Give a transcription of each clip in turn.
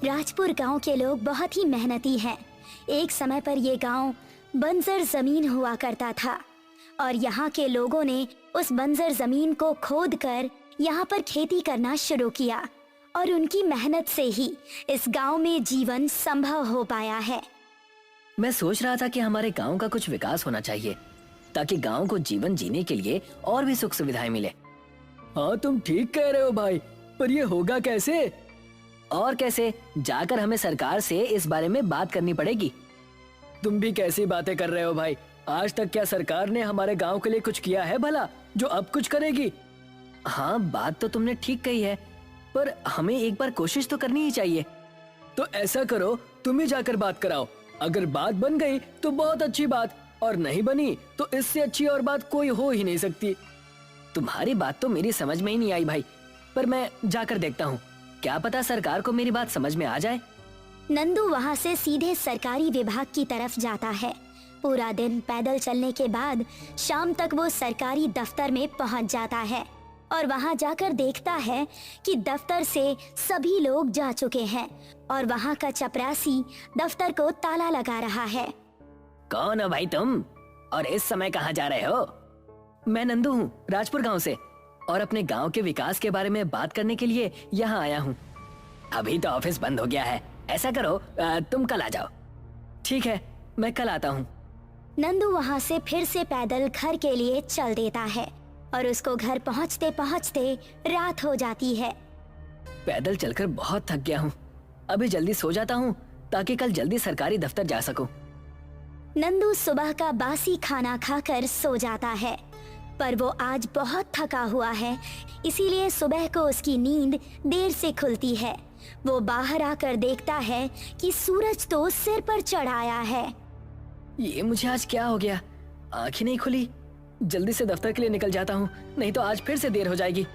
राजपुर गांव के लोग बहुत ही मेहनती हैं। एक समय पर ये गांव बंजर जमीन हुआ करता था और यहाँ के लोगों ने उस बंजर जमीन को खोदकर यहाँ पर खेती करना शुरू किया और उनकी मेहनत से ही इस गांव में जीवन संभव हो पाया है। मैं सोच रहा था कि हमारे गांव का कुछ विकास होना चाहिए ताकि गांव को जीवन जीने के लिए और भी सुख सुविधाएं मिले। हाँ, तुम ठीक कह रहे हो भाई, पर ये होगा कैसे? और कैसे? जाकर हमें सरकार से इस बारे में बात करनी पड़ेगी। तुम भी कैसी बातें कर रहे हो भाई? आज तक क्या सरकार ने हमारे गांव के लिए कुछ किया है भला, जो अब कुछ करेगी? हाँ, बात तो तुमने ठीक कही है, पर हमें एक बार कोशिश तो करनी ही चाहिए। तो ऐसा करो, तुम ही जाकर बात कराओ। अगर बात बन गई तो बहुत अच्छी बात, और नहीं बनी तो इससे अच्छी और बात कोई हो ही नहीं सकती। तुम्हारी बात तो मेरी समझ में ही नहीं आई भाई, पर मैं जाकर देखता हूँ, क्या पता सरकार को मेरी बात समझ में आ जाए। नंदू वहाँ से सीधे सरकारी विभाग की तरफ जाता है। पूरा दिन पैदल चलने के बाद शाम तक वो सरकारी दफ्तर में पहुँच जाता है और वहाँ जाकर देखता है कि दफ्तर से सभी लोग जा चुके हैं और वहाँ का चपरासी दफ्तर को ताला लगा रहा है। कौन हो भाई तुम, और इस समय कहाँ जा रहे हो? मैं नंदू हूँ, राजपुर गांव से, और अपने गांव के विकास के बारे में बात करने के लिए यहाँ आया हूँ। अभी तो ऑफिस बंद हो गया है, ऐसा करो तुम कल आ जाओ। ठीक है, मैं कल आता हूँ। नंदू वहाँ से फिर से पैदल घर के लिए चल देता है और उसको घर पहुँचते पहुँचते रात हो जाती है। पैदल चलकर बहुत थक गया हूँ, अभी जल्दी सो जाता हूँ ताकि कल जल्दी सरकारी दफ्तर जा सकूं। नंदू सुबह का बासी खाना खाकर सो जाता है, पर वो आज बहुत थका हुआ है, इसीलिए सुबह को उसकी नींद देर से खुलती है। वो बाहर आकर देखता है कि सूरज तो सिर पर चढ़ आया है। ये मुझे आज क्या हो गया? आंखें नहीं खुली। जल्दी से दफ्तर के लिए निकल जाता हूँ, नहीं तो आज फिर से देर हो जाएगी।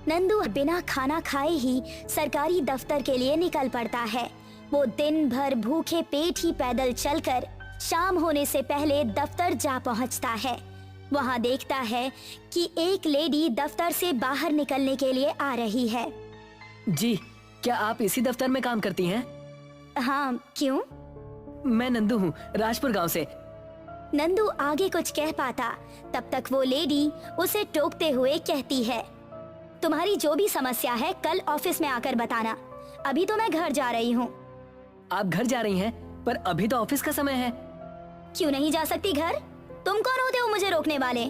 नंदू बिना खाना खाए ही सरकारी दफ्तर के लिए निकल पड़ता है। वो दिन भर भूखे पेट ही पैदल चलकर शाम होने से पहले दफ्तर जा पहुंचता है। वहां देखता है कि एक लेडी दफ्तर से बाहर निकलने के लिए आ रही है। जी, क्या आप इसी दफ्तर में काम करती हैं? हाँ, क्यों? मैं नंदू हूँ, राजपुर गांव से। नंदू आगे कुछ कह पाता, तब तक वो लेडी उसे टोकते हुए कहती है, तुम्हारी जो भी समस्या है कल ऑफिस में आकर बताना, अभी तो मैं घर जा रही हूँ। आप घर जा रही हैं, पर अभी तो ऑफिस का समय है। क्यों नहीं जा सकती घर? तुम कौन होते हो मुझे रोकने वाले?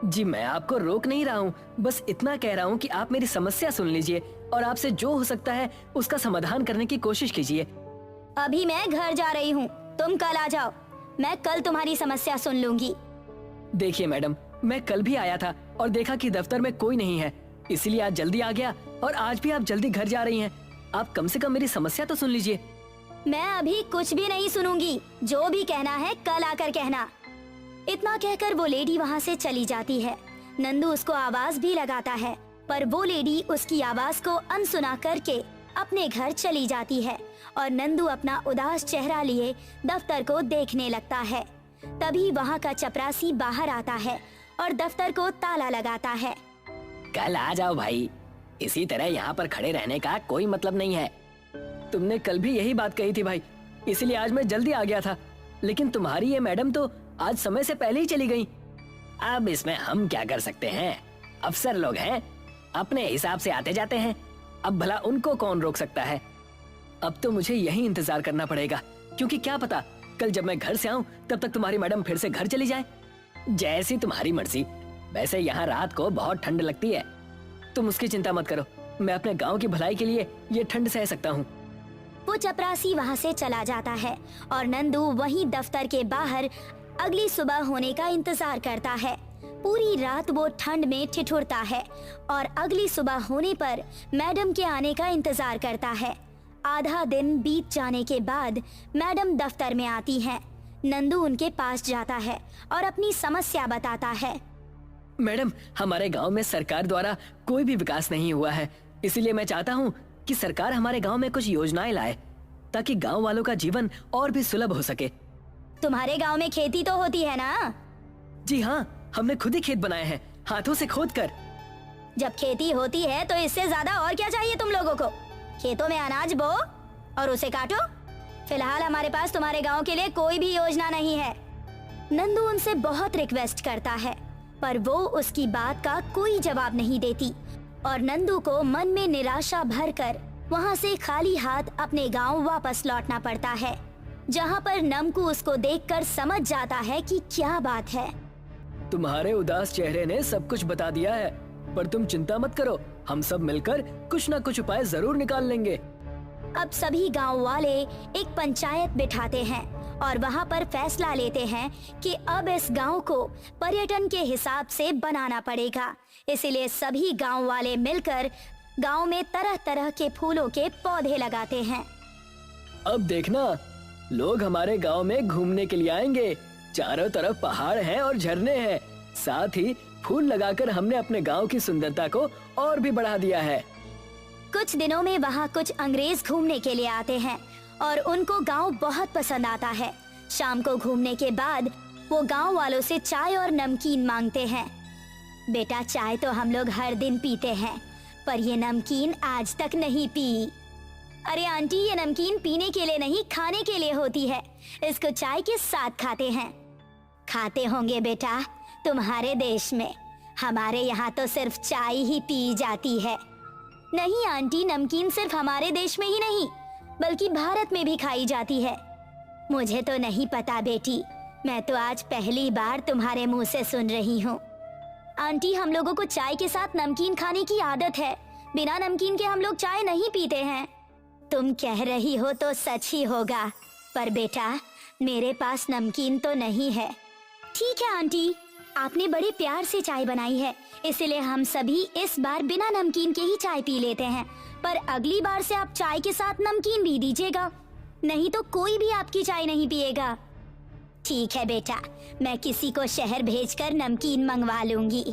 जी, मैं आपको रोक नहीं रहा हूँ, बस इतना कह रहा हूँ कि आप मेरी समस्या सुन लीजिए और आपसे जो हो सकता है उसका समाधान करने की कोशिश कीजिए। अभी मैं घर जा रही हूँ, तुम कल आ जाओ, मैं कल तुम्हारी समस्या सुन लूंगी। देखिए मैडम, मैं कल भी आया था और देखा कि दफ्तर में कोई नहीं है, इसलिए आज जल्दी आ गया, और आज भी आप जल्दी घर जा रही हैं। आप कम से कम मेरी समस्या तो सुन लीजिए। मैं अभी कुछ भी नहीं सुनूंगी, जो भी कहना है कल आकर कहना। इतना कहकर वो लेडी वहाँ से चली जाती है। नंदू उसको आवाज भी लगाता है, पर वो लेडी उसकी आवाज को अनसुना करके अपने घर चली जाती है और नंदू अपना उदास चेहरा लिए दफ्तर को देखने लगता है। तभी वहाँ का चपरासी बाहर आता है और दफ्तर को ताला लगाता है। कल आ जाओ भाई, इसी तरह यहाँ पर खड़े रहने का कोई मतलब नहीं है। तुमने कल भी यही बात कही थी भाई, इसलिए आज मैं जल्दी आ गया था, लेकिन तुम्हारी ये मैडम तो आज समय से पहले ही चली गई। अब इसमें हम क्या कर सकते हैं? अफसर लोग हैं, अपने हिसाब से आते जाते हैं, अब भला उनको कौन रोक सकता है? अब तो मुझे यही इंतजार करना पड़ेगा, क्योंकि क्या पता कल जब मैं घर से आऊं तब तक तुम्हारी मैडम फिर से घर चली जाए। जैसी तुम्हारी मर्जी। वैसे यहाँ रात को बहुत ठंड लगती है, तुम उसकी चिंता मत करो, मैं अपने गाँव की भलाई के लिए ये ठंड सह सकता हूँ। वो चपरासी वहाँ से चला जाता है और नंदू वहीं दफ्तर के बाहर अगली सुबह होने का इंतजार करता है। पूरी रात वो ठंड में ठिठुरता है और अगली सुबह होने पर मैडम के आने का इंतजार करता है। आधा दिन बीत जाने के बाद मैडम दफ्तर में आती हैं। नंदू उनके पास जाता है और अपनी समस्या बताता है। मैडम, हमारे गांव में सरकार द्वारा कोई भी विकास नहीं हुआ है, इसलिए मैं चाहता हूँ कि सरकार हमारे गांव में कुछ योजनाएं लाए ताकि गांव वालों का जीवन और भी सुलभ हो सके। तुम्हारे गांव में खेती तो होती है ना? जी हाँ, हमने खुद ही खेत बनाए हैं, हाथों से खोद कर। जब खेती होती है तो इससे ज्यादा और क्या चाहिए तुम लोगों को? खेतों में अनाज बो और उसे काटो। फिलहाल हमारे पास तुम्हारे गांव के लिए कोई भी योजना नहीं है। नंदू उनसे बहुत रिक्वेस्ट करता है, पर वो उसकी बात का कोई जवाब नहीं देती और नंदू को मन में निराशा भरकर वहाँ से खाली हाथ अपने गांव वापस लौटना पड़ता है, जहाँ पर नमकू उसको देखकर समझ जाता है कि क्या बात है। तुम्हारे उदास चेहरे ने सब कुछ बता दिया है, पर तुम चिंता मत करो, हम सब मिलकर कुछ न कुछ उपाय जरूर निकाल लेंगे। अब सभी गांव वाले एक पंचायत बिठाते हैं और वहाँ पर फैसला लेते हैं कि अब इस गांव को पर्यटन के हिसाब से बनाना पड़ेगा। इसीलिए सभी गांव वाले मिलकर गांव में तरह तरह के फूलों के पौधे लगाते हैं। अब देखना, लोग हमारे गांव में घूमने के लिए आएंगे। चारों तरफ पहाड़ हैं और झरने हैं, साथ ही फूल लगाकर हमने अपने गांव की सुंदरता को और भी बढ़ा दिया है। कुछ दिनों में वहाँ कुछ अंग्रेज घूमने के लिए आते हैं और उनको गांव बहुत पसंद आता है। शाम को घूमने के बाद वो गांव वालों से चाय और नमकीन मांगते हैं। बेटा, चाय तो हम लोग हर दिन पीते हैं, पर ये नमकीन आज तक नहीं पी। अरे आंटी, ये नमकीन पीने के लिए नहीं, खाने के लिए होती है। इसको चाय के साथ खाते हैं। खाते होंगे बेटा तुम्हारे देश में, हमारे यहाँ तो सिर्फ चाय ही पी जाती है। नहीं आंटी, नमकीन सिर्फ हमारे देश में ही नहीं बल्कि भारत में भी खाई जाती है। मुझे तो नहीं पता बेटी, मैं तो आज पहली बार तुम्हारे मुंह से सुन रही हूँ। आंटी, हम लोगों को चाय के साथ नमकीन खाने की आदत है, बिना नमकीन के हम लोग चाय नहीं पीते हैं। तुम कह रही हो तो सच ही होगा, पर बेटा मेरे पास नमकीन तो नहीं है। ठीक है आंटी, आपने बड़े प्यार से चाय बनाई है, इसलिए हम सभी इस बार बिना नमकीन के ही चाय पी लेते हैं, पर अगली बार से आप चाय के साथ नमकीन भी दीजिएगा, नहीं तो कोई भी आपकी चाय नहीं पिएगा। ठीक है बेटा, मैं किसी को शहर भेजकर नमकीन मंगवा लूंगी।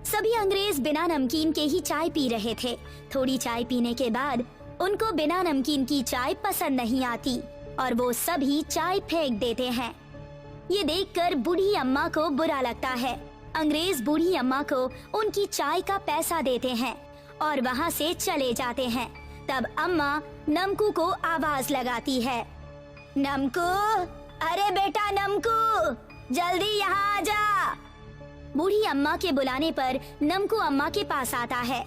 सभी अंग्रेज बिना नमकीन के ही चाय पी रहे थे। थोड़ी चाय पीने के बाद उनको बिना नमकीन की चाय पसंद नहीं आती और वो सभी चाय फेंक देते हैं। ये देखकर बूढ़ी अम्मा को बुरा लगता है। अंग्रेज बूढ़ी अम्मा को उनकी चाय का पैसा देते हैं और वहाँ से चले जाते हैं। तब अम्मा नमकू को आवाज लगाती है, नमकू, अरे बेटा नमकू, जल्दी यहाँ आ जा। बूढ़ी अम्मा के बुलाने पर नमकू अम्मा के पास आता है।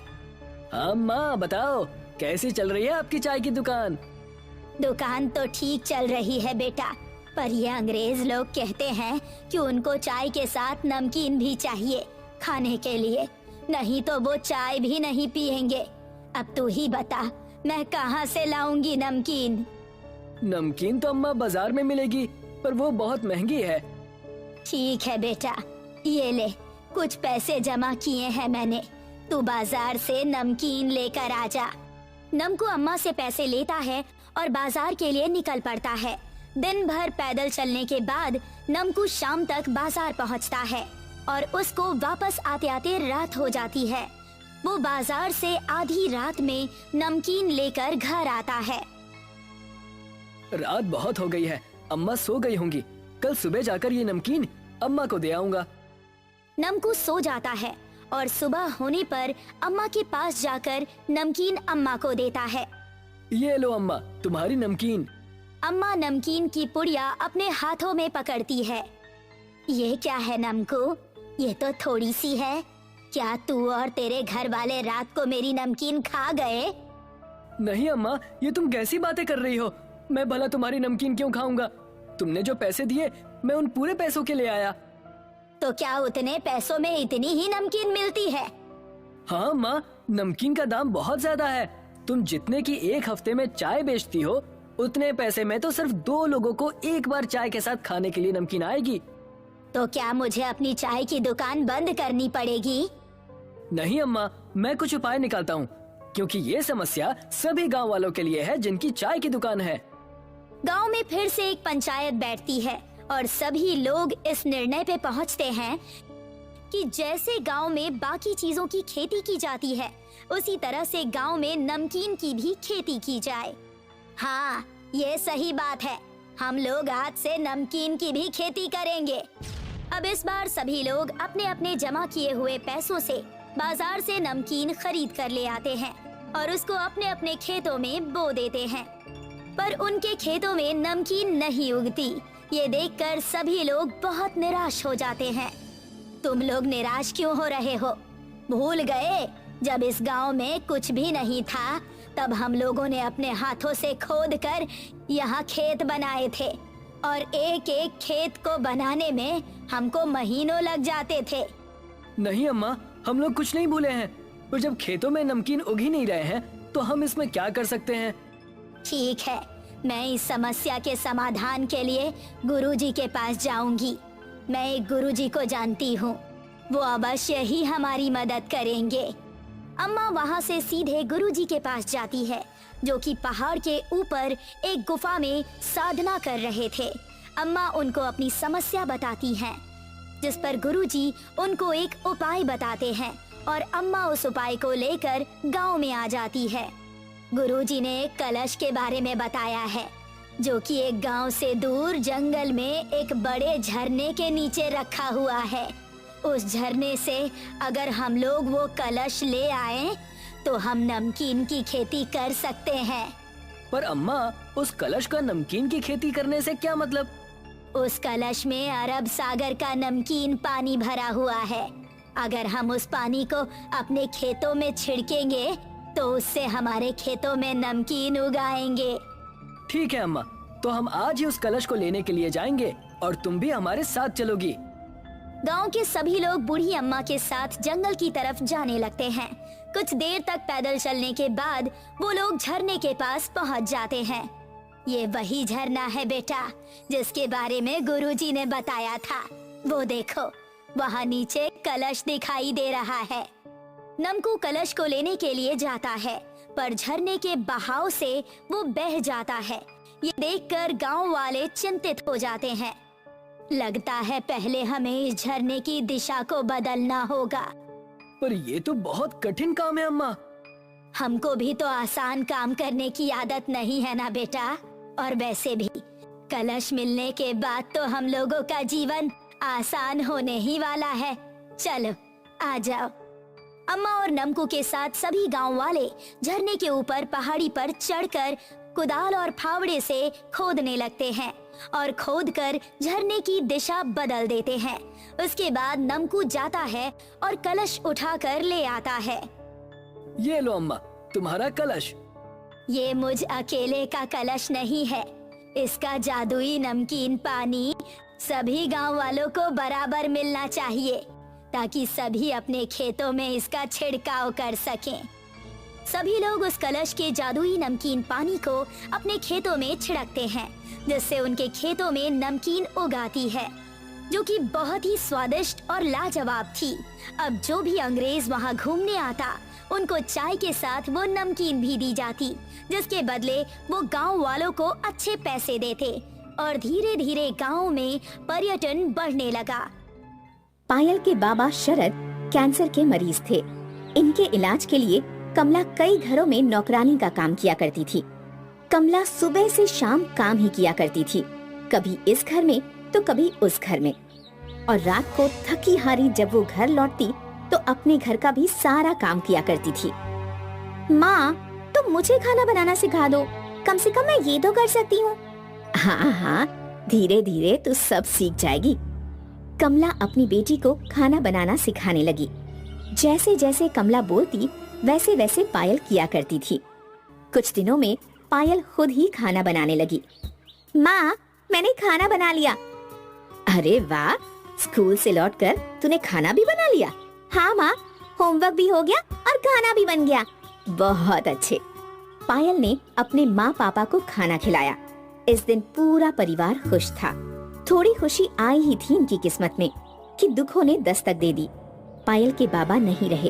अम्मा बताओ, कैसी चल रही है आपकी चाय की दुकान? दुकान तो ठीक चल रही है बेटा, पर ये अंग्रेज लोग कहते हैं कि उनको चाय के साथ नमकीन भी चाहिए खाने के लिए, नहीं तो वो चाय भी नहीं पिएंगे। अब तू ही बता, मैं कहाँ से लाऊंगी नमकीन? नमकीन तो अम्मा बाजार में मिलेगी, पर वो बहुत महंगी है। ठीक है बेटा, ये ले, कुछ पैसे जमा किए हैं मैंने, तू बाजार से नमकीन लेकर आ जा। नमकू अम्मा से पैसे लेता है और बाजार के लिए निकल पड़ता है। दिन भर पैदल चलने के बाद नमकू शाम तक बाजार पहुंचता है और उसको वापस आते आते रात हो जाती है। वो बाजार से आधी रात में नमकीन लेकर घर आता है। रात बहुत हो गई है, अम्मा सो गई होंगी। कल सुबह जाकर ये नमकीन अम्मा को दे आऊंगा। नमकू सो जाता है और सुबह होने पर अम्मा के पास जाकर नमकीन अम्मा को देता है। ये लो अम्मा, तुम्हारी नमकीन। अम्मा नमकीन की पुड़िया अपने हाथों में पकड़ती है। ये क्या है नमकू, ये तो थोड़ी सी है। क्या तू और तेरे घर वाले रात को मेरी नमकीन खा गए? नहीं अम्मा, ये तुम कैसी बातें कर रही हो? मैं भला तुम्हारी नमकीन क्यों खाऊंगा? तुमने जो पैसे दिए मैं उन पूरे पैसों के ले आया। तो क्या उतने पैसों में इतनी ही नमकीन मिलती है? हाँ अम्मा, नमकीन का दाम बहुत ज्यादा है। तुम जितने की एक हफ्ते में चाय बेचती हो, उतने पैसे में तो सिर्फ 2 लोगों को एक बार चाय के साथ खाने के लिए नमकीन आएगी। तो क्या मुझे अपनी चाय की दुकान बंद करनी पड़ेगी? नहीं अम्मा, मैं कुछ उपाय निकालता हूँ, क्योंकि ये समस्या सभी गांव वालों के लिए है जिनकी चाय की दुकान है। गांव में फिर से एक पंचायत बैठती है और सभी लोग इस निर्णय पे पहुंचते हैं कि जैसे गांव में बाकी चीजों की खेती की जाती है, उसी तरह से गांव में नमकीन की भी खेती की जाए। हाँ, ये सही बात है, हम लोग आज से नमकीन की भी खेती करेंगे। अब इस बार सभी लोग अपने अपने जमा किए हुए पैसों से बाजार से नमकीन खरीद कर ले आते हैं और उसको अपने अपने खेतों में बो देते हैं। पर उनके खेतों में नमकीन नहीं उगती। ये देखकर सभी लोग बहुत निराश हो जाते हैं। तुम लोग निराश क्यों हो रहे हो? भूल गए जब इस गांव में कुछ भी नहीं था, तब हम लोगों ने अपने हाथों से खोद कर यहाँ खेत बनाए थे और एक एक खेत को बनाने में हमको महीनों लग जाते थे। नहीं अम्मा, हम लोग कुछ नहीं भूले हैं। और जब खेतों में नमकीन उग ही नहीं रहे हैं तो हम इसमें क्या कर सकते हैं? ठीक है, मैं इस समस्या के समाधान के लिए गुरुजी के पास जाऊंगी। मैं एक गुरुजी को जानती हूँ, वो अवश्य ही हमारी मदद करेंगे। अम्मा वहाँ से सीधे गुरुजी के पास जाती है, जो कि पहाड़ के ऊपर एक गुफा में साधना कर रहे थे। अम्मा उनको अपनी समस्या बताती हैं, जिस पर गुरुजी उनको एक उपाय बताते हैं और अम्मा उस उपाय को लेकर गांव में आ जाती है। गुरुजी ने एक कलश के बारे में बताया है, जो कि एक गांव से दूर जंगल में एक बड़े झरने के नीचे रखा हुआ है। उस झरने से अगर हम लोग वो कलश ले आए तो हम नमकीन की खेती कर सकते हैं। पर अम्मा, उस कलश का नमकीन की खेती करने से क्या मतलब? उस कलश में अरब सागर का नमकीन पानी भरा हुआ है। अगर हम उस पानी को अपने खेतों में छिड़केंगे तो उससे हमारे खेतों में नमकीन उगाएंगे। ठीक है अम्मा, तो हम आज ही उस कलश को लेने के लिए जाएंगे और तुम भी हमारे साथ चलोगी। गांव के सभी लोग बूढ़ी अम्मा के साथ जंगल की तरफ जाने लगते हैं। कुछ देर तक पैदल चलने के बाद वो लोग झरने के पास पहुंच जाते हैं। ये वही झरना है बेटा, जिसके बारे में गुरुजी ने बताया था। वो देखो, वहाँ नीचे कलश दिखाई दे रहा है। नमकू कलश को लेने के लिए जाता है, पर झरने के बहाव से वो बह जाता है। ये देखकर गांव वाले चिंतित हो जाते हैं। लगता है पहले हमें इस झरने की दिशा को बदलना होगा। पर ये तो बहुत कठिन काम है अम्मा। हमको भी तो आसान काम करने की आदत नहीं है ना बेटा। और वैसे भी कलश मिलने के बाद तो हम लोगों का जीवन आसान होने ही वाला है। चलो आ जाओ। अम्मा और नमकू के साथ सभी गांव वाले झरने के ऊपर पहाड़ी पर चढ़कर कुदाल और फावड़े से खोदने लगते हैं और खोदकर झरने की दिशा बदल देते हैं। उसके बाद नमकू जाता है और कलश उठाकर ले आता है। ये लो अम्मा, तुम्हारा कलश। ये मुझ अकेले का कलश नहीं है। इसका जादुई नमकीन पानी सभी गांव वालों को बराबर मिलना चाहिए, ताकि सभी अपने खेतों में इसका छिड़काव कर सकें। सभी लोग उस कलश के जादुई नमकीन पानी को अपने खेतों में छिड़कते हैं, जिससे उनके खेतों में नमकीन उगाती है, जो कि बहुत ही स्वादिष्ट और लाजवाब थी। अब जो भी अंग्रेज वहां घूमने आता, उनको चाय के साथ वो नमकीन भी दी जाती, जिसके बदले वो गांव वालों को अच्छे पैसे देते और धीरे धीरे गांव में पर्यटन बढ़ने लगा। पायल के बाबा शरद कैंसर के मरीज थे। इनके इलाज के लिए कमला कई घरों में नौकरानी का काम किया करती थी। कमला सुबह से शाम काम ही किया करती थी, कभी इस घर में तो कभी उस घर में। और रात को थकी हारी जब वो घर लौटती तो अपने घर का भी सारा काम किया करती थी। माँ, तुम मुझे खाना बनाना सिखा दो, कम से कम मैं ये तो कर सकती हूँ। हाँ हाँ, धीरे धीरे तू सब सीख जाएगी। कमला अपनी बेटी को खाना बनाना सिखाने लगी। जैसे जैसे कमला बोलती वैसे वैसे पायल किया करती थी। कुछ दिनों में पायल खुद ही खाना बनाने लगी। माँ, मैंने खाना बना लिया। अरे वाह, स्कूल से लौटकर तूने खाना भी बना लिया? हाँ माँ, होमवर्क भी हो गया और खाना भी बन गया। बहुत अच्छे। पायल ने अपने माँ पापा को खाना खिलाया। इस दिन पूरा परिवार खुश था। थोड़ी खुशी आई ही थी इनकी किस्मत में कि दुखों ने दस्तक दे दी। पायल के बाबा नहीं रहे।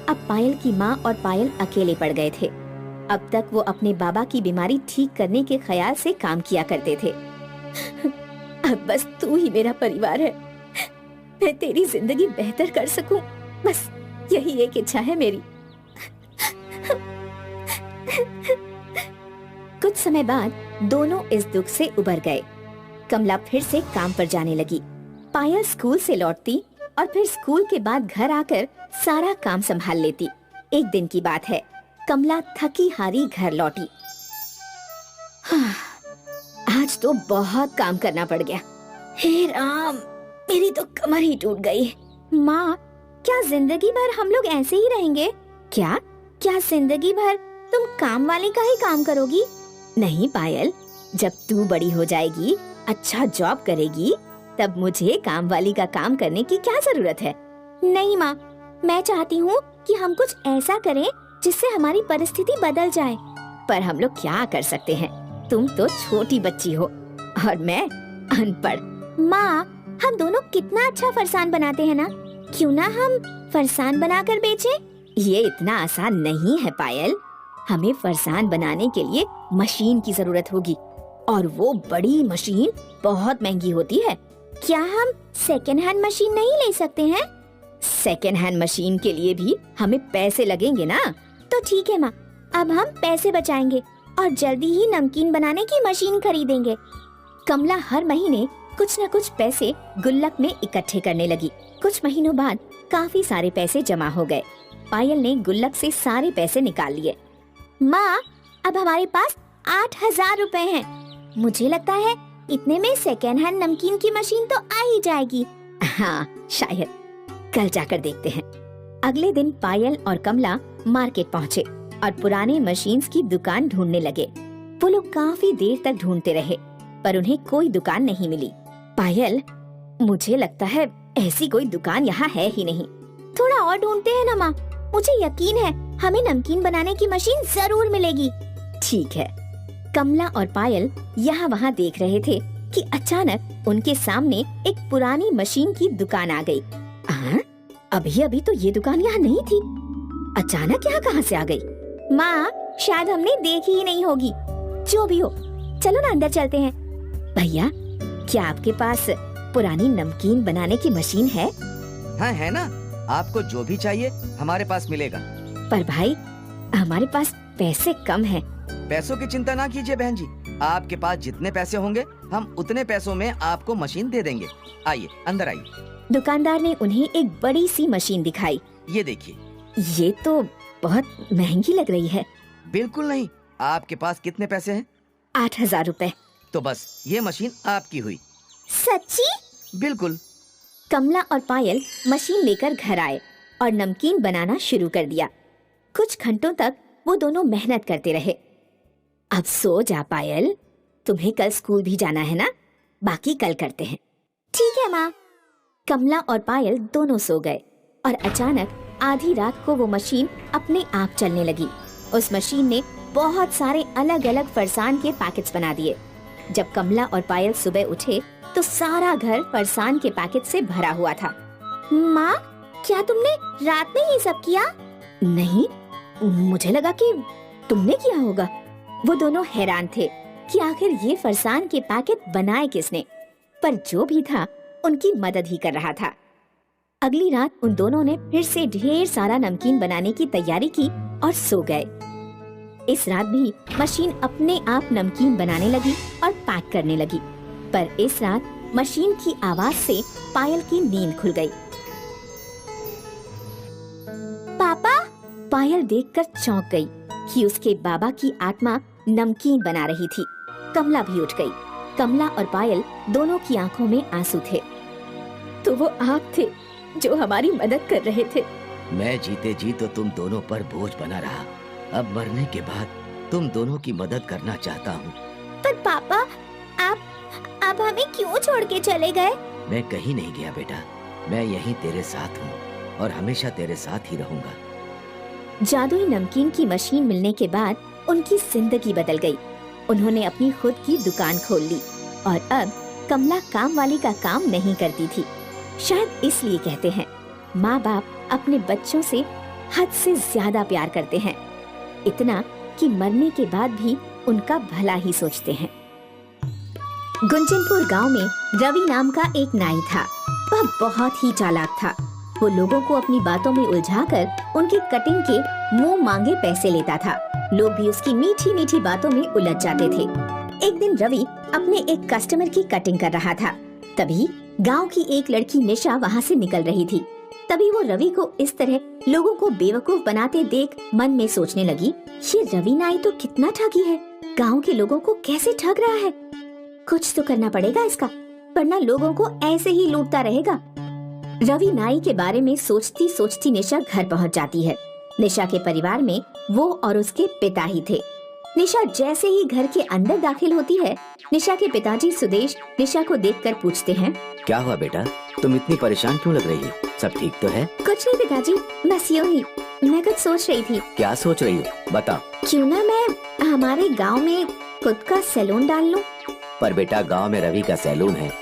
अब पायल की माँ और पायल अकेले पड़ गए थे। अब तक वो अपने बाबा की बीमारी ठीक करने के ख्याल से काम किया करते थे। अब बस तू ही मेरा परिवार है। मैं तेरी जिंदगी बेहतर कर सकूं, बस यही एक इच्छा है मेरी। कुछ समय बाद दोनों इस दुख से उबर गए। कमला फिर से काम पर जाने लगी। पायल स्कूल से लौटती और फिर स्कूल के बाद घर आकर सारा काम संभाल लेती। एक दिन की बात है, कमला थकी हारी घर लौटी। हाँ, आज तो बहुत काम करना पड़ गया। हे राम, मेरी तो कमर ही टूट गई। माँ, क्या जिंदगी भर हम लोग ऐसे ही रहेंगे? क्या क्या जिंदगी भर तुम काम वाली का ही काम करोगी? नहीं पायल, जब तू बड़ी हो जाएगी, अच्छा जॉब करेगी, तब मुझे काम वाली का काम करने की क्या जरूरत है? नहीं माँ, मैं चाहती हूँ कि हम कुछ ऐसा करें जिससे हमारी परिस्थिति बदल जाए। पर हम लोग क्या कर सकते हैं? तुम तो छोटी बच्ची हो और मैं अनपढ़। माँ, हम दोनों कितना अच्छा फरसान बनाते हैं ना? क्यों ना हम फरसान बनाकर बेचें? ये इतना आसान नहीं है पायल। हमें फरसान बनाने के लिए मशीन की जरूरत होगी, और वो बड़ी मशीन बहुत महंगी होती है। क्या हम सेकेंड हैंड मशीन नहीं ले सकते हैं? सेकेंड हैंड मशीन के लिए भी हमें पैसे लगेंगे ना। तो ठीक है माँ, अब हम पैसे बचाएंगे और जल्दी ही नमकीन बनाने की मशीन खरीदेंगे। कमला हर महीने कुछ न कुछ पैसे गुल्लक में इकट्ठे करने लगी। कुछ महीनों बाद काफी सारे पैसे जमा हो गए। पायल ने गुल्लक से सारे पैसे निकाल लिए। माँ, अब हमारे पास 8,000 रुपए हैं। मुझे लगता है इतने में सेकेंड हैंड नमकीन की मशीन तो आ ही जाएगी। हाँ, शायद। कल जाकर देखते हैं। अगले दिन पायल और कमला मार्केट पहुँचे और पुराने मशीन्स की दुकान ढूंढने लगे। वो लोग काफी देर तक ढूंढते रहे, पर उन्हें कोई दुकान नहीं मिली। पायल, मुझे लगता है ऐसी कोई दुकान यहाँ है ही नहीं। थोड़ा और ढूंढते हैं ना माँ, मुझे यकीन है हमें नमकीन बनाने की मशीन जरूर मिलेगी। ठीक है। कमला और पायल यहाँ वहाँ देख रहे थे कि अचानक उनके सामने एक पुरानी मशीन की दुकान आ गई। अभी अभी तो ये दुकान यहाँ नहीं थी, अचानक यहाँ कहाँ से आ गई? माँ, शायद हमने देखी ही नहीं होगी। जो भी हो, चलो ना अंदर चलते हैं। भैया, क्या आपके पास पुरानी नमकीन बनाने की मशीन है? हाँ है ना, आपको जो भी चाहिए हमारे पास मिलेगा। पर भाई, हमारे पास पैसे कम हैं। पैसों की चिंता ना कीजिए बहन जी, आपके पास जितने पैसे होंगे हम उतने पैसों में आपको मशीन दे देंगे। आइए अंदर आइए। दुकानदार ने उन्हें एक बड़ी सी मशीन दिखाई। ये देखिए। ये तो बहुत महंगी लग रही है। बिल्कुल नहीं, आपके पास कितने पैसे हैं? 8,000 रुपए। तो बस ये मशीन आपकी हुई। सच्ची? बिल्कुल। कमला और पायल मशीन लेकर घर आए और नमकीन बनाना शुरू कर दिया। कुछ घंटों तक वो दोनों मेहनत करते रहे। अब सो जा पायल, तुम्हें कल स्कूल भी जाना है ना, बाकी कल करते हैं। ठीक है माँ। कमला और पायल दोनों सो गए और अचानक आधी रात को वो मशीन अपने आप चलने लगी। उस मशीन ने बहुत सारे अलग अलग फरसान के पैकेट्स बना दिए। जब कमला और पायल सुबह उठे तो सारा घर फरसान के पैकेट से भरा हुआ था। माँ, क्या तुमने रात में ये सब किया? नहीं, मुझे लगा कि तुमने किया होगा। वो दोनों हैरान थे कि आखिर ये फरसान के पैकेट बनाए किसने, पर जो भी था उनकी मदद ही कर रहा था। अगली रात उन दोनों ने फिर से ढेर सारा नमकीन बनाने की तैयारी की और सो गए। इस रात भी मशीन अपने आप नमकीन बनाने लगी और पैक करने लगी, पर इस रात मशीन की आवाज से पायल की नींद खुल गई। पापा! पायल देखकर चौंक गई कि उसके बाबा की आत्मा नमकीन बना रही थी। कमला भी उठ गई। कमला और पायल दोनों की आंखों में आंसू थे। तो वो आप थे जो हमारी मदद कर रहे थे। मैं जीते जी तो तुम दोनों पर बोझ बना रहा, अब मरने के बाद तुम दोनों की मदद करना चाहता हूँ। पर पापा, आप हमें क्यों छोड़ के चले गए? मैं कहीं नहीं गया बेटा, मैं यहीं तेरे साथ हूँ और हमेशा तेरे साथ ही रहूँगा। जादुई नमकीन की मशीन मिलने के बाद उनकी जिंदगी बदल गई। उन्होंने अपनी खुद की दुकान खोल ली और अब कमला काम वाली का काम नहीं करती थी। शायद इसलिए कहते हैं, माँ बाप अपने बच्चों से हद से ज्यादा प्यार करते हैं, इतना कि मरने के बाद भी उनका भला ही सोचते हैं। गुंजनपुर गांव में रवि नाम का एक नाई था। वह बहुत ही चालाक था। वो लोगों को अपनी बातों में उलझाकर उनकी कटिंग के मुंह मांगे पैसे लेता था। लोग भी उसकी मीठी मीठी बातों में उलझ जाते थे। एक दिन रवि अपने एक कस्टमर की कटिंग कर रहा था। तभी गांव की एक लड़की निशा वहां से निकल रही थी। तभी वो रवि को इस तरह लोगों को बेवकूफ बनाते देख मन में सोचने लगी, ये रवि नाई तो कितना ठगी है, गांव के लोगों को कैसे ठग रहा है। कुछ तो करना पड़ेगा इसका, वरना लोगों को ऐसे ही लूटता रहेगा। रवि नाई के बारे में सोचती सोचती निशा घर पहुंच जाती है। निशा के परिवार में वो और उसके पिता ही थे। निशा जैसे ही घर के अंदर दाखिल होती है, निशा के पिताजी सुदेश निशा को देखकर पूछते हैं, क्या हुआ बेटा, तुम इतनी परेशान क्यों लग रही हो? सब ठीक तो है? कुछ नहीं पिताजी, बस यूं ही मैं कुछ सोच रही थी। क्या सोच रही हो बताओ। क्यों ना मैं हमारे गांव में खुद का सैलून डाल लूं। पर बेटा गांव में रवि का सैलून है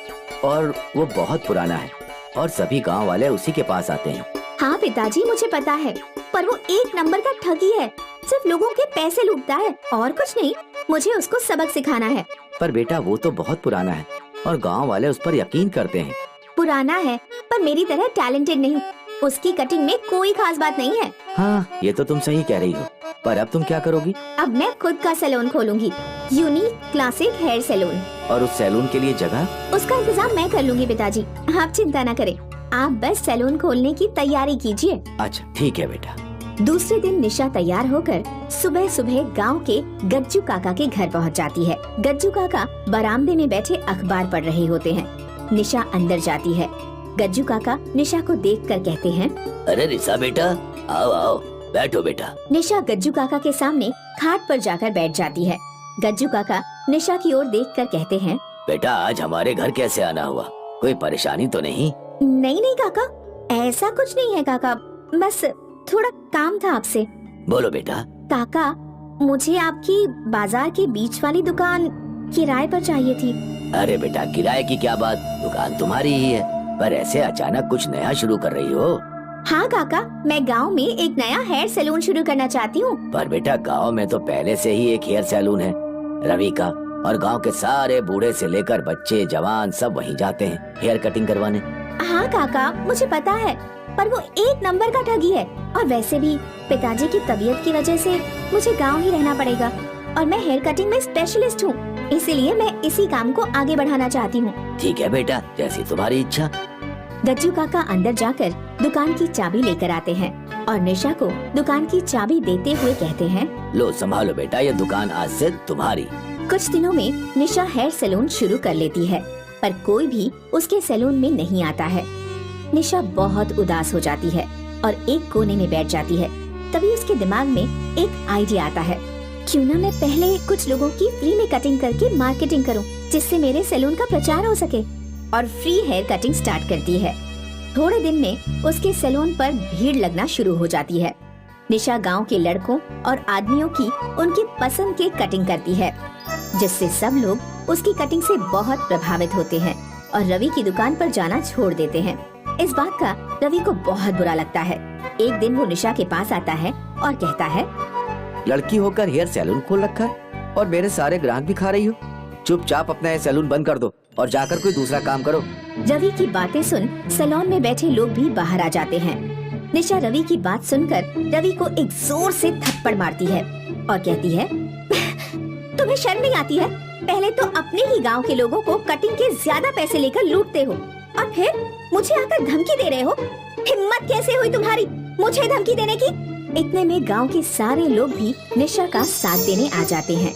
और वो बहुत पुराना है और सभी गांव वाले उसी के पास आते हैं। हाँ पिताजी मुझे पता है, पर वो एक नंबर का ठगी है, सिर्फ लोगों के पैसे लूटता है और कुछ नहीं। मुझे उसको सबक सिखाना है। पर बेटा वो तो बहुत पुराना है और गांव वाले उस पर यकीन करते हैं। पुराना है पर मेरी तरह टैलेंटेड नहीं। उसकी कटिंग में कोई खास बात नहीं है। हाँ ये तो तुम सही कह रही हो, पर अब तुम क्या करोगी? अब मैं खुद का सैलून खोलूंगी, यूनिक क्लासिक हेयर सैलून। और उस सैलून के लिए जगह? उसका इंतजाम मैं कर लूंगी पिताजी, आप चिंता न करें। आप बस सैलून खोलने की तैयारी कीजिए। अच्छा ठीक है बेटा। दूसरे दिन निशा तैयार होकर सुबह सुबह गांव के गज्जू काका के घर पहुंच जाती है। गज्जू काका बरामदे में बैठे अखबार पढ़ रहे होते हैं। निशा अंदर जाती है। गज्जू काका निशा को देखकर कहते हैं, अरे निशा बेटा, आओ आओ बैठो बेटा। निशा गज्जू काका के सामने खाट पर जाकर बैठ जाती है। गज्जू काका निशा की ओर देखकर कहते हैं, बेटा आज हमारे घर कैसे आना हुआ, कोई परेशानी तो नहीं? नहीं नहीं काका, ऐसा कुछ नहीं है काका, बस थोड़ा काम था आपसे। बोलो बेटा। काका मुझे आपकी बाजार के बीच वाली दुकान किराए पर चाहिए थी। अरे बेटा किराए की क्या बात, दुकान तुम्हारी ही है, पर ऐसे अचानक कुछ नया शुरू कर रही हो? हाँ काका, मैं गांव में एक नया हेयर सैलून शुरू करना चाहती हूँ। पर बेटा गांव में तो पहले से ही एक हेयर सैलून है रवि का, और गांव के सारे बूढ़े से लेकर बच्चे जवान सब वहीं जाते हैं हेयर कटिंग करवाने। हाँ काका मुझे पता है, पर वो एक नंबर का ठगी है, और वैसे भी पिताजी की तबीयत की वजह से मुझे गांव ही रहना पड़ेगा, और मैं हेयर कटिंग में स्पेशलिस्ट हूँ, इसीलिए मैं इसी काम को आगे बढ़ाना चाहती हूँ। ठीक है बेटा, जैसी तुम्हारी इच्छा। गज्जू काका अंदर जाकर दुकान की चाबी लेकर आते हैं और निशा को दुकान की चाबी देते हुए कहते हैं, लो संभालो बेटा, ये दुकान आज से तुम्हारी। कुछ दिनों में निशा हेयर सैलून शुरू कर लेती है, पर कोई भी उसके सैलून में नहीं आता है। निशा बहुत उदास हो जाती है और एक कोने में बैठ जाती है। तभी उसके दिमाग में एक आइडिया आता है, क्यों ना मैं पहले कुछ लोगों की फ्री में कटिंग करके मार्केटिंग करूं, जिससे मेरे सैलून का प्रचार हो सके, और फ्री हेयर कटिंग स्टार्ट करती है। थोड़े दिन में उसके सैलून पर भीड़ लगना शुरू हो जाती है। निशा गांव के लड़कों और आदमियों की उनकी पसंद की कटिंग करती है, जिससे सब लोग उसकी कटिंग से बहुत प्रभावित होते हैं और रवि की दुकान पर जाना छोड़ देते हैं। इस बात का रवि को बहुत बुरा लगता है। एक दिन वो निशा के पास आता है और कहता है, लड़की होकर हेयर सैलून खोल रखा है और मेरे सारे ग्राहक भी खा रही हो, चुपचाप अपना ये सैलून बंद कर दो और जाकर कोई दूसरा काम करो। रवि की बातें सुन सैलून में बैठे लोग भी बाहर आ जाते हैं। निशा रवि की बात सुनकर रवि को एक जोर से थप्पड़ मारती है और कहती है, तुम्हें शर्म नहीं आती है? पहले तो अपने ही गांव के लोगों को कटिंग के ज्यादा पैसे लेकर लूटते हो, और फिर मुझे आकर धमकी दे रहे हो। हिम्मत कैसे हुई तुम्हारी मुझे धमकी देने की? इतने में गांव के सारे लोग भी निशा का साथ देने आ जाते हैं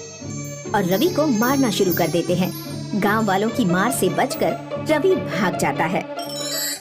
और रवि को मारना शुरू कर देते हैं। गांव वालों की मार से बचकर रवि भाग जाता है।